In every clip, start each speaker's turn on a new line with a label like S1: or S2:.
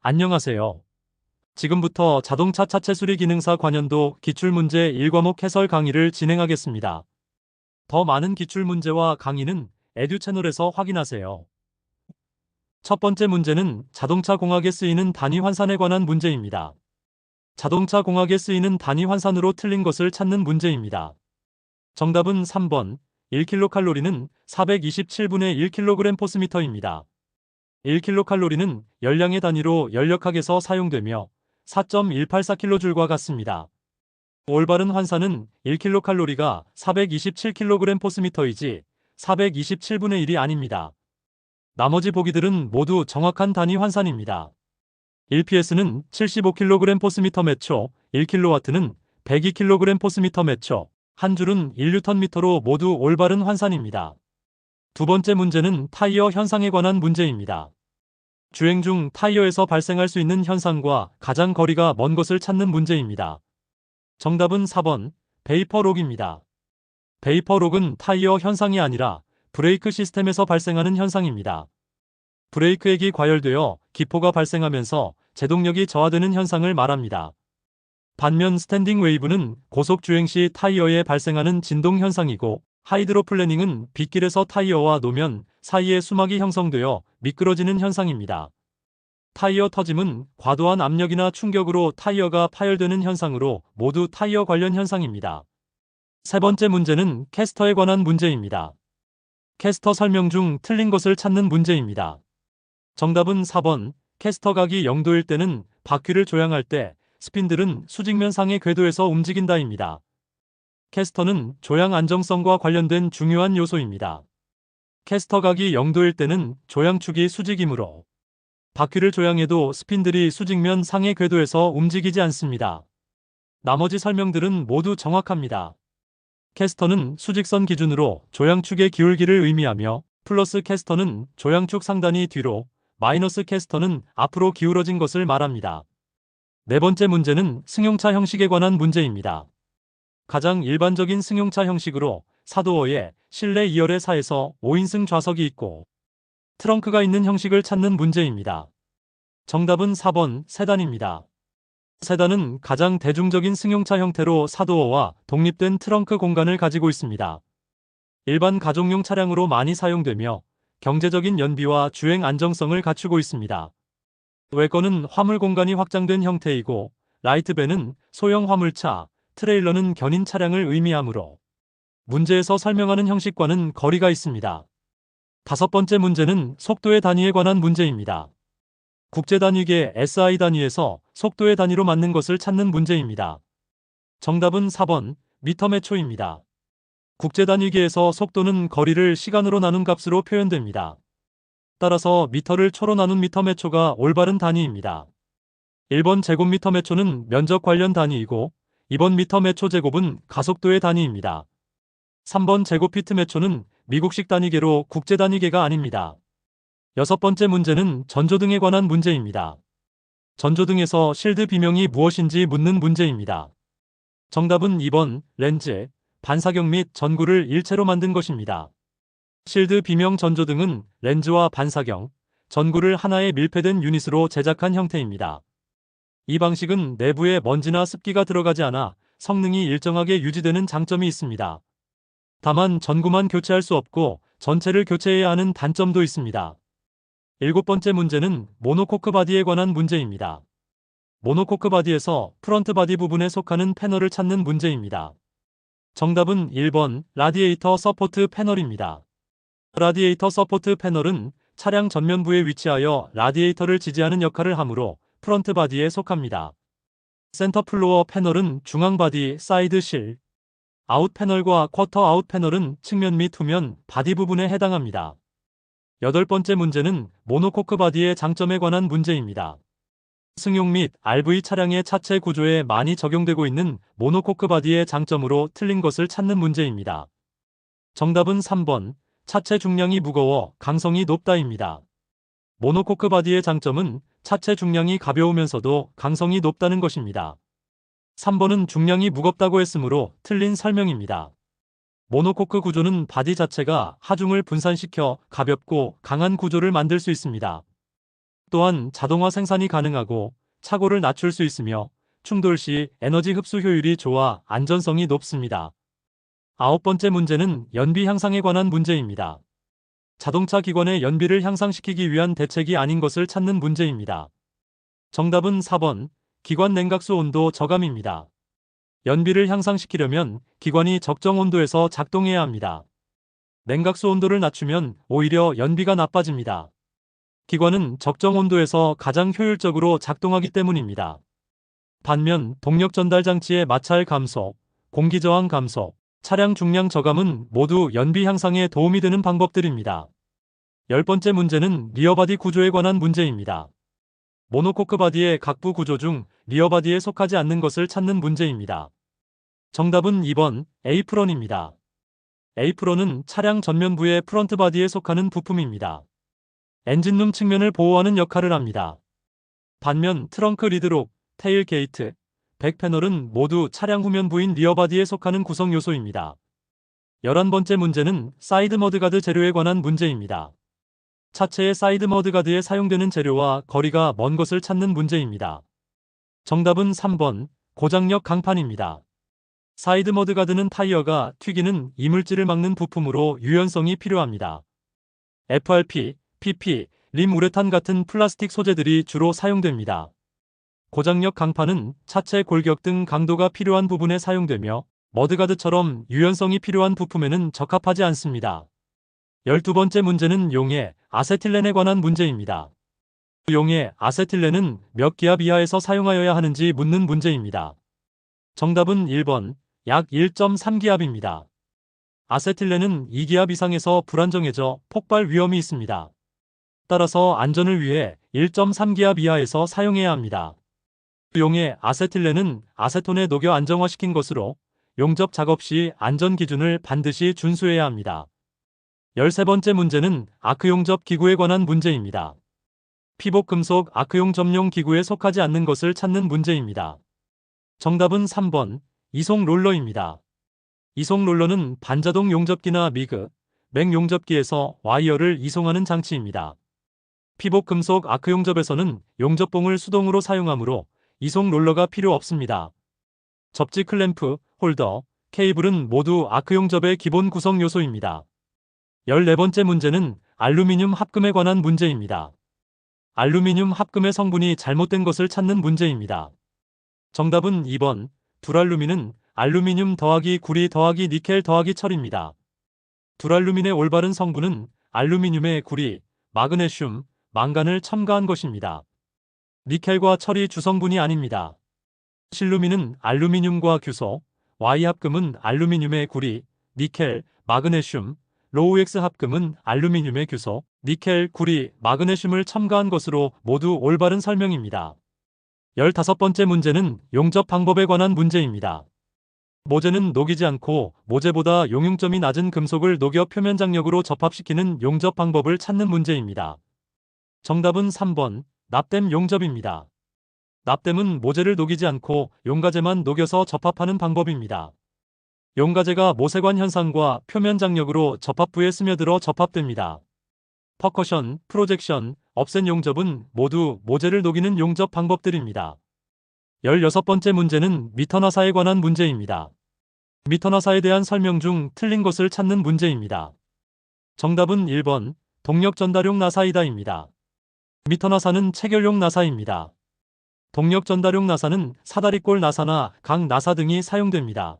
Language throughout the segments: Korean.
S1: 안녕하세요. 지금부터 자동차 차체 수리 기능사 관연도 기출문제 1과목 해설 강의를 진행하겠습니다. 더 많은 기출문제와 강의는 에듀 채널에서 확인하세요. 첫 번째 문제는 자동차 공학에 쓰이는 단위 환산에 관한 문제입니다. 자동차 공학에 쓰이는 단위 환산으로 틀린 것을 찾는 문제입니다. 정답은 3번 1kcal는 427분의 1kg/m입니다. 1kcal는 열량의 단위로 연력학에서 사용되며 4.184kJ과 같습니다. 올바른 환산은 1kcal가 427kg/m이지 427분의 1이 아닙니다. 나머지 보기들은 모두 정확한 단위 환산입니다. 1ps는 75kg/m/초, 1kW는 102kg/m/초, 한 줄은 1Nm로 모두 올바른 환산입니다. 두 번째 문제는 타이어 현상에 관한 문제입니다. 주행 중 타이어에서 발생할 수 있는 현상과 가장 거리가 먼 것을 찾는 문제입니다. 정답은 4번 베이퍼록입니다. 베이퍼록은 타이어 현상이 아니라 브레이크 시스템에서 발생하는 현상입니다. 브레이크액이 과열되어 기포가 발생하면서 제동력이 저하되는 현상을 말합니다. 반면 스탠딩 웨이브는 고속 주행 시 타이어에 발생하는 진동 현상이고, 하이드로플래닝은 빗길에서 타이어와 노면 사이에 수막이 형성되어 미끄러지는 현상입니다. 타이어 터짐은 과도한 압력이나 충격으로 타이어가 파열되는 현상으로 모두 타이어 관련 현상입니다. 세 번째 문제는 캐스터에 관한 문제입니다. 캐스터 설명 중 틀린 것을 찾는 문제입니다. 정답은 4번 캐스터 각이 0도일 때는 바퀴를 조향할 때 스핀들은 수직면 상의 궤도에서 움직인다입니다. 캐스터는 조향 안정성과 관련된 중요한 요소입니다. 캐스터 각이 0도일 때는 조향축이 수직이므로 바퀴를 조향해도 스핀들이 수직면 상의 궤도에서 움직이지 않습니다. 나머지 설명들은 모두 정확합니다. 캐스터는 수직선 기준으로 조향축의 기울기를 의미하며, 플러스 캐스터는 조향축 상단이 뒤로, 마이너스 캐스터는 앞으로 기울어진 것을 말합니다. 네 번째 문제는 승용차 형식에 관한 문제입니다. 가장 일반적인 승용차 형식으로 사도어에 실내 2열의 4에서 5인승 좌석이 있고 트렁크가 있는 형식을 찾는 문제입니다. 정답은 4번 세단입니다. 세단은 가장 대중적인 승용차 형태로 사도어와 독립된 트렁크 공간을 가지고 있습니다. 일반 가족용 차량으로 많이 사용되며 경제적인 연비와 주행 안정성을 갖추고 있습니다. 외건은 화물 공간이 확장된 형태이고, 라이트밴은 소형 화물차, 트레일러는 견인 차량을 의미하므로 문제에서 설명하는 형식과는 거리가 있습니다. 다섯 번째 문제는 속도의 단위에 관한 문제입니다. 국제단위계 SI 단위에서 속도의 단위로 맞는 것을 찾는 문제입니다. 정답은 4번 미터매초입니다. 국제단위계에서 속도는 거리를 시간으로 나눈 값으로 표현됩니다. 따라서 미터를 초로 나눈 미터매초가 올바른 단위입니다. 1번 제곱미터매초는 면적 관련 단위이고, 2번 미터매초 제곱은 가속도의 단위입니다. 3번 제곱피트매초는 미국식 단위계로 국제단위계가 아닙니다. 여섯 번째 문제는 전조등에 관한 문제입니다. 전조등에서 실드 비명이 무엇인지 묻는 문제입니다. 정답은 2번 렌즈, 반사경 및 전구를 일체로 만든 것입니다. 실드 비명 전조등은 렌즈와 반사경, 전구를 하나의 밀폐된 유닛으로 제작한 형태입니다. 이 방식은 내부에 먼지나 습기가 들어가지 않아 성능이 일정하게 유지되는 장점이 있습니다. 다만 전구만 교체할 수 없고 전체를 교체해야 하는 단점도 있습니다. 일곱 번째 문제는 모노코크 바디에 관한 문제입니다. 모노코크 바디에서 프런트 바디 부분에 속하는 패널을 찾는 문제입니다. 정답은 1번 라디에이터 서포트 패널입니다. 라디에이터 서포트 패널은 차량 전면부에 위치하여 라디에이터를 지지하는 역할을 하므로 프런트 바디에 속합니다. 센터 플로어 패널은 중앙 바디 사이드 실, 아웃 패널과 쿼터 아웃 패널은 측면 및 후면 바디 부분에 해당합니다. 여덟 번째 문제는 모노코크 바디의 장점에 관한 문제입니다. 승용 및 RV 차량의 차체 구조에 많이 적용되고 있는 모노코크 바디의 장점으로 틀린 것을 찾는 문제입니다. 정답은 3번 차체 중량이 무거워 강성이 높다입니다. 모노코크 바디의 장점은 차체 중량이 가벼우면서도 강성이 높다는 것입니다. 3번은 중량이 무겁다고 했으므로 틀린 설명입니다. 모노코크 구조는 바디 자체가 하중을 분산시켜 가볍고 강한 구조를 만들 수 있습니다. 또한 자동화 생산이 가능하고 착오를 낮출 수 있으며 충돌 시 에너지 흡수 효율이 좋아 안전성이 높습니다. 아홉 번째 문제는 연비 향상에 관한 문제입니다. 자동차 기관의 연비를 향상시키기 위한 대책이 아닌 것을 찾는 문제입니다. 정답은 4번 기관 냉각수 온도 저감입니다. 연비를 향상시키려면 기관이 적정 온도에서 작동해야 합니다. 냉각수 온도를 낮추면 오히려 연비가 나빠집니다. 기관은 적정 온도에서 가장 효율적으로 작동하기 때문입니다. 반면 동력 전달 장치의 마찰 감소, 공기 저항 감소, 차량 중량 저감은 모두 연비 향상에 도움이 되는 방법들입니다. 열 번째 문제는 리어바디 구조에 관한 문제입니다. 모노코크 바디의 각부 구조 중 리어바디에 속하지 않는 것을 찾는 문제입니다. 정답은 2번 에이프런입니다. 에이프런은 차량 전면부의 프런트 바디에 속하는 부품입니다. 엔진룸 측면을 보호하는 역할을 합니다. 반면 트렁크 리드록, 테일 게이트, 백 패널은 모두 차량 후면부인 리어바디에 속하는 구성 요소입니다. 11번째 문제는 사이드 머드가드 재료에 관한 문제입니다. 차체의 사이드 머드가드에 사용되는 재료와 거리가 먼 것을 찾는 문제입니다. 정답은 3번 고장력 강판입니다. 사이드 머드가드는 타이어가 튀기는 이물질을 막는 부품으로 유연성이 필요합니다. FRP, PP, 림 우레탄 같은 플라스틱 소재들이 주로 사용됩니다. 고장력 강판은 차체 골격 등 강도가 필요한 부분에 사용되며 머드가드처럼 유연성이 필요한 부품에는 적합하지 않습니다. 12번째 문제는 용해 아세틸렌에 관한 문제입니다. 용해 아세틸렌은 몇 기압 이하에서 사용하여야 하는지 묻는 문제입니다. 정답은 1번 약 1.3기압입니다. 아세틸렌은 2기압 이상에서 불안정해져 폭발 위험이 있습니다. 따라서 안전을 위해 1.3기압 이하에서 사용해야 합니다. 용해 아세틸렌은 아세톤에 녹여 안정화시킨 것으로 용접 작업 시 안전 기준을 반드시 준수해야 합니다. 13번째 문제는 아크용접 기구에 관한 문제입니다. 피복 금속 아크용 점용 기구에 속하지 않는 것을 찾는 문제입니다. 정답은 3번 이송 롤러입니다. 이송 롤러는 반자동 용접기나 미그, 맥 용접기에서 와이어를 이송하는 장치입니다. 피복 금속 아크 용접에서는 용접봉을 수동으로 사용하므로 이송 롤러가 필요 없습니다. 접지 클램프, 홀더, 케이블은 모두 아크 용접의 기본 구성 요소입니다. 14번째 문제는 알루미늄 합금에 관한 문제입니다. 알루미늄 합금의 성분이 잘못된 것을 찾는 문제입니다. 정답은 2번 둘알루민은 알루미늄 더하기 구리 더하기 니켈 더하기 철입니다. 둘알루민의 올바른 성분은 알루미늄에 구리, 마그네슘, 망간을 첨가한 것입니다. 니켈과 철이 주성분이 아닙니다. 실루민은 알루미늄과 규소, Y합금은 알루미늄의 구리, 니켈, 마그네슘, 로우엑스 합금은 알루미늄의 규소, 니켈, 구리, 마그네슘을 첨가한 것으로 모두 올바른 설명입니다. 15번째 문제는 용접 방법에 관한 문제입니다. 모재는 녹이지 않고 모재보다 용융점이 낮은 금속을 녹여 표면 장력으로 접합시키는 용접 방법을 찾는 문제입니다. 정답은 3번 납땜 용접입니다. 납땜은 모재를 녹이지 않고 용가재만 녹여서 접합하는 방법입니다. 용가재가 모세관 현상과 표면 장력으로 접합부에 스며들어 접합됩니다. 퍼커션, 프로젝션, 업센 용접은 모두 모재를 녹이는 용접 방법들입니다. 16번째 문제는 미터 나사에 관한 문제입니다. 미터 나사에 대한 설명 중 틀린 것을 찾는 문제입니다. 정답은 1번 동력 전달용 나사이다입니다. 미터 나사는 체결용 나사입니다. 동력 전달용 나사는 사다리꼴 나사나 각 나사 등이 사용됩니다.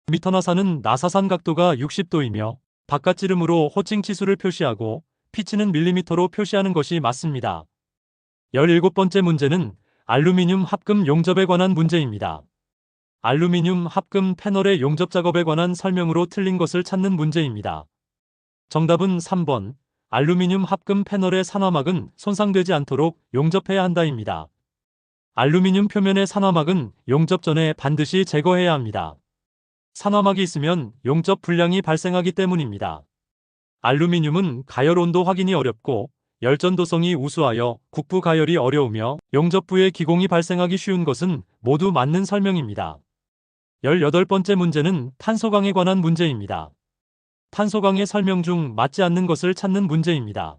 S1: 미터 나사는 나사산 각도가 60도이며 바깥지름으로 호칭 치수를 표시하고 피치는 밀리미터로 표시하는 것이 맞습니다. 17번째 문제는 알루미늄 합금 용접에 관한 문제입니다. 알루미늄 합금 패널의 용접 작업에 관한 설명으로 틀린 것을 찾는 문제입니다. 정답은 3번 알루미늄 합금 패널의 산화막은 손상되지 않도록 용접해야 한다입니다. 알루미늄 표면의 산화막은 용접 전에 반드시 제거해야 합니다. 산화막이 있으면 용접 불량이 발생하기 때문입니다. 알루미늄은 가열 온도 확인이 어렵고 열전도성이 우수하여 국부 가열이 어려우며 용접부에 기공이 발생하기 쉬운 것은 모두 맞는 설명입니다. 18번째 문제는 탄소광에 관한 문제입니다. 탄소광의 설명 중 맞지 않는 것을 찾는 문제입니다.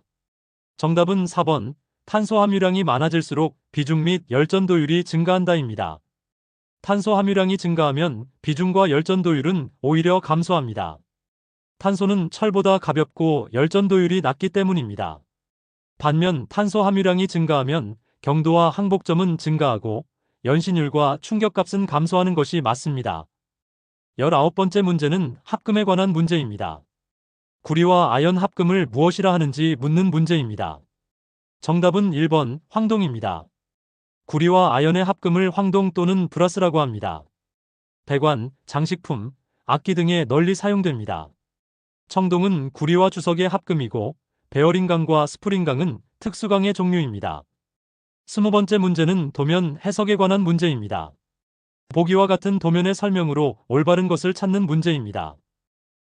S1: 정답은 4번 탄소 함유량이 많아질수록 비중 및 열전도율이 증가한다입니다. 탄소 함유량이 증가하면 비중과 열전도율은 오히려 감소합니다. 탄소는 철보다 가볍고 열전도율이 낮기 때문입니다. 반면 탄소 함유량이 증가하면 경도와 항복점은 증가하고 연신율과 충격값은 감소하는 것이 맞습니다. 19번째 문제는 합금에 관한 문제입니다. 구리와 아연 합금을 무엇이라 하는지 묻는 문제입니다. 정답은 1번 황동입니다. 구리와 아연의 합금을 황동 또는 브라스라고 합니다. 배관, 장식품, 악기 등에 널리 사용됩니다. 청동은 구리와 주석의 합금이고 베어링강과 스프링강은 특수강의 종류입니다. 20번째 문제는 도면 해석에 관한 문제입니다. 보기와 같은 도면의 설명으로 올바른 것을 찾는 문제입니다.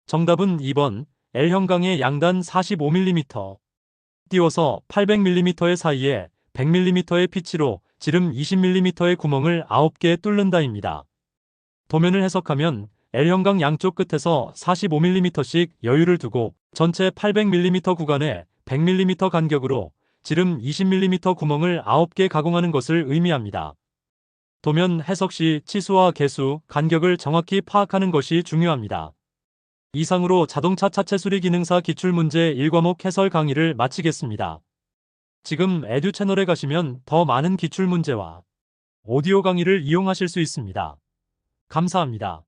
S1: 정답은 2번 L형 강의 양단 45mm 띄워서 800mm의 사이에 100mm의 피치로 지름 20mm의 구멍을 9개 뚫는다입니다. 도면을 해석하면 L형 강 양쪽 끝에서 45mm씩 여유를 두고 전체 800mm 구간에 100mm 간격으로 지름 20mm 구멍을 9개 가공하는 것을 의미합니다. 도면 해석 시 치수와 개수, 간격을 정확히 파악하는 것이 중요합니다. 이상으로 자동차 차체 수리 기능사 기출문제 1과목 해설 강의를 마치겠습니다. 지금 에듀 채널에 가시면 더 많은 기출문제와 오디오 강의를 이용하실 수 있습니다. 감사합니다.